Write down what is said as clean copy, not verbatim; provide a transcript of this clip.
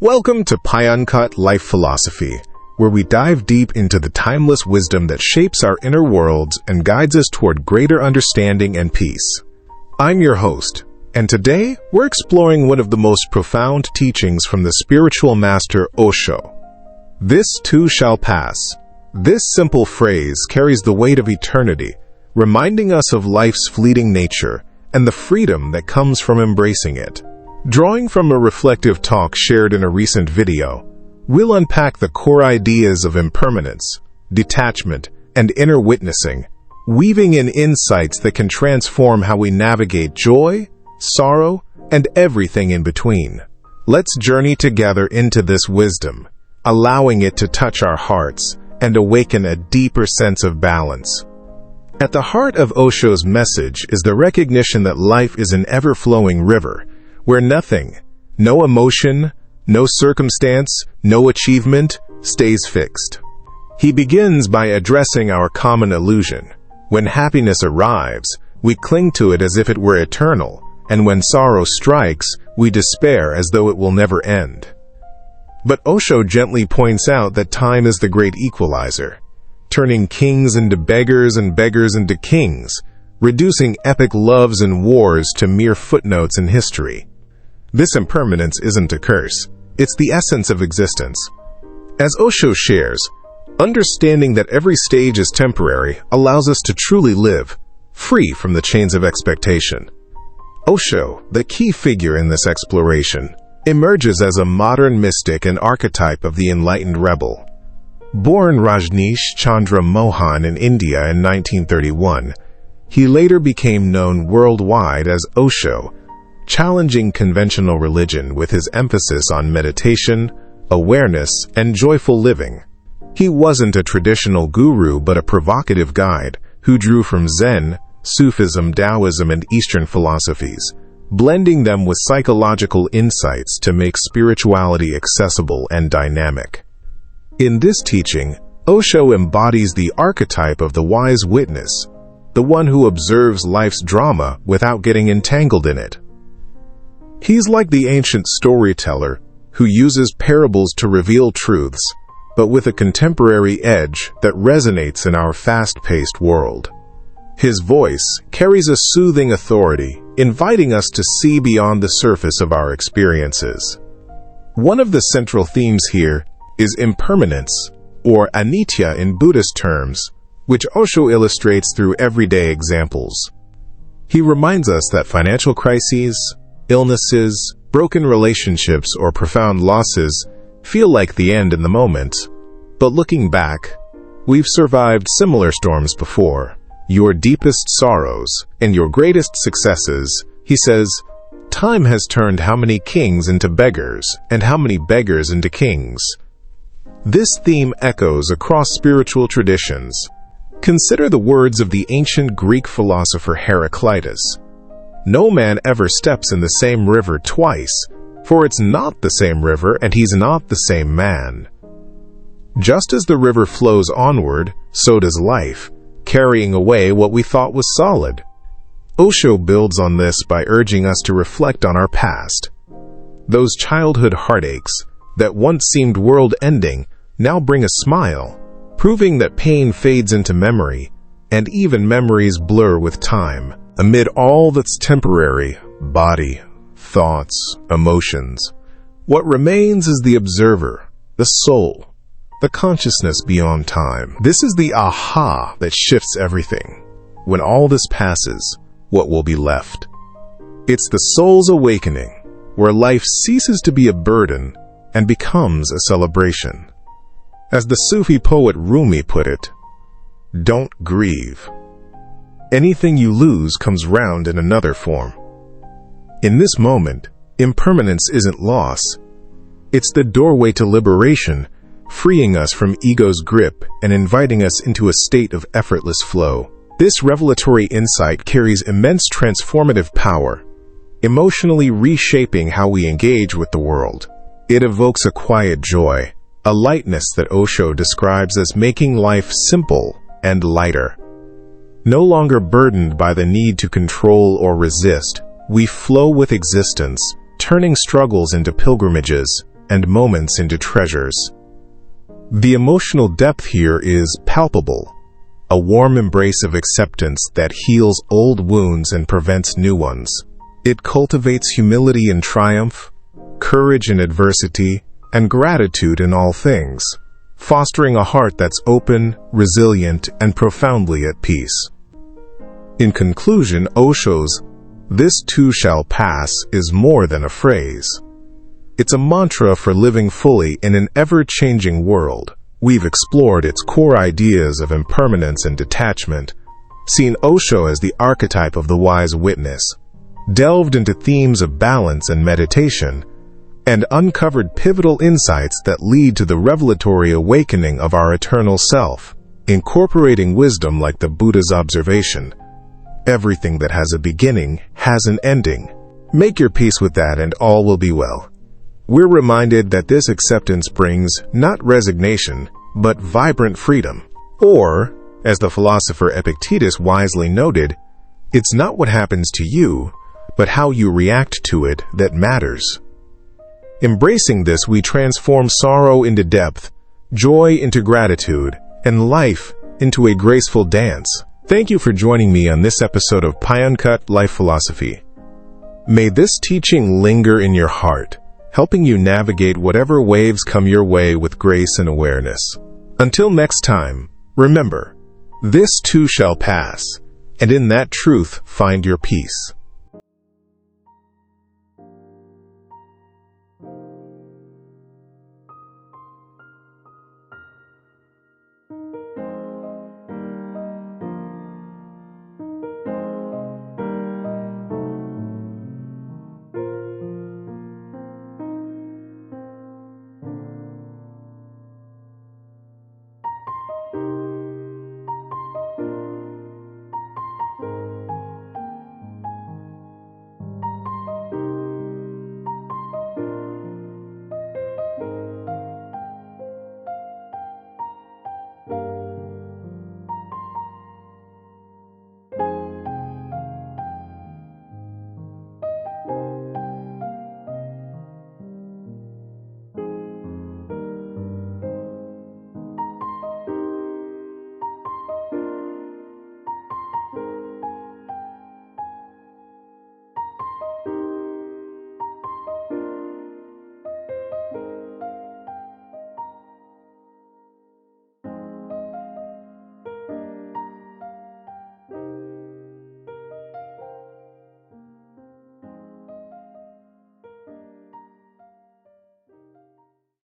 Welcome to Pyuncut Life Philosophy, where we dive deep into the timeless wisdom that shapes our inner worlds and guides us toward greater understanding and peace. I'm your host, and today we're exploring one of the most profound teachings from the spiritual master Osho. This too shall pass. This simple phrase carries the weight of eternity, reminding us of life's fleeting nature and the freedom that comes from embracing it. Drawing from a reflective talk shared in a recent video, we'll unpack the core ideas of impermanence, detachment, and inner witnessing, weaving in insights that can transform how we navigate joy, sorrow, and everything in between. Let's journey together into this wisdom, allowing it to touch our hearts and awaken a deeper sense of balance. At the heart of Osho's message is the recognition that life is an ever-flowing river, where nothing, no emotion, no circumstance, no achievement, stays fixed. He begins by addressing our common illusion. When happiness arrives, we cling to it as if it were eternal, and when sorrow strikes, we despair as though it will never end. But Osho gently points out that time is the great equalizer, turning kings into beggars and beggars into kings, reducing epic loves and wars to mere footnotes in history. This impermanence isn't a curse, it's the essence of existence. As Osho shares, understanding that every stage is temporary allows us to truly live, free from the chains of expectation. Osho, the key figure in this exploration, emerges as a modern mystic and archetype of the enlightened rebel. Born Rajneesh Chandra Mohan in India in 1931, he later became known worldwide as Osho, challenging conventional religion with his emphasis on meditation, awareness, and joyful living. He wasn't a traditional guru but a provocative guide who drew from Zen, Sufism, Taoism, and Eastern philosophies, blending them with psychological insights to make spirituality accessible and dynamic. In this teaching, Osho embodies the archetype of the wise witness, the one who observes life's drama without getting entangled in it. He's like the ancient storyteller who uses parables to reveal truths, but with a contemporary edge that resonates in our fast-paced world. His voice carries a soothing authority, inviting us to see beyond the surface of our experiences. One of the central themes here is impermanence, or anicca in Buddhist terms, which Osho illustrates through everyday examples. He reminds us that financial crises, illnesses, broken relationships, or profound losses feel like the end in the moment. But looking back, we've survived similar storms before. Your deepest sorrows and your greatest successes, he says, time has turned how many kings into beggars and how many beggars into kings. This theme echoes across spiritual traditions. Consider the words of the ancient Greek philosopher Heraclitus. No man ever steps in the same river twice, for it's not the same river and he's not the same man. Just as the river flows onward, so does life, carrying away what we thought was solid. Osho builds on this by urging us to reflect on our past. Those childhood heartaches that once seemed world-ending now bring a smile, proving that pain fades into memory, and even memories blur with time. Amid all that's temporary, body, thoughts, emotions, what remains is the observer, the soul, the consciousness beyond time. This is the aha that shifts everything. When all this passes, what will be left? It's the soul's awakening, where life ceases to be a burden and becomes a celebration. As the Sufi poet Rumi put it, "Don't grieve. Anything you lose comes round in another form." In this moment, impermanence isn't loss. It's the doorway to liberation, freeing us from ego's grip and inviting us into a state of effortless flow. This revelatory insight carries immense transformative power, emotionally reshaping how we engage with the world. It evokes a quiet joy, a lightness that Osho describes as making life simple and lighter. No longer burdened by the need to control or resist, we flow with existence, turning struggles into pilgrimages, and moments into treasures. The emotional depth here is palpable, a warm embrace of acceptance that heals old wounds and prevents new ones. It cultivates humility in triumph, courage in adversity, and gratitude in all things, fostering a heart that's open, resilient, and profoundly at peace. In conclusion, Osho's "This too shall pass" is more than a phrase. It's a mantra for living fully in an ever-changing world. We've explored its core ideas of impermanence and detachment, seen Osho as the archetype of the wise witness, delved into themes of balance and meditation, and uncovered pivotal insights that lead to the revelatory awakening of our eternal self, incorporating wisdom like the Buddha's observation: everything that has a beginning has an ending. Make your peace with that and all will be well. We're reminded that this acceptance brings not resignation, but vibrant freedom. Or, as the philosopher Epictetus wisely noted, it's not what happens to you, but how you react to it that matters. Embracing this, we transform sorrow into depth, joy into gratitude, and life into a graceful dance. Thank you for joining me on this episode of Pyuncut Life Philosophy. May this teaching linger in your heart, helping you navigate whatever waves come your way with grace and awareness. Until next time, remember, this too shall pass, and in that truth find your peace.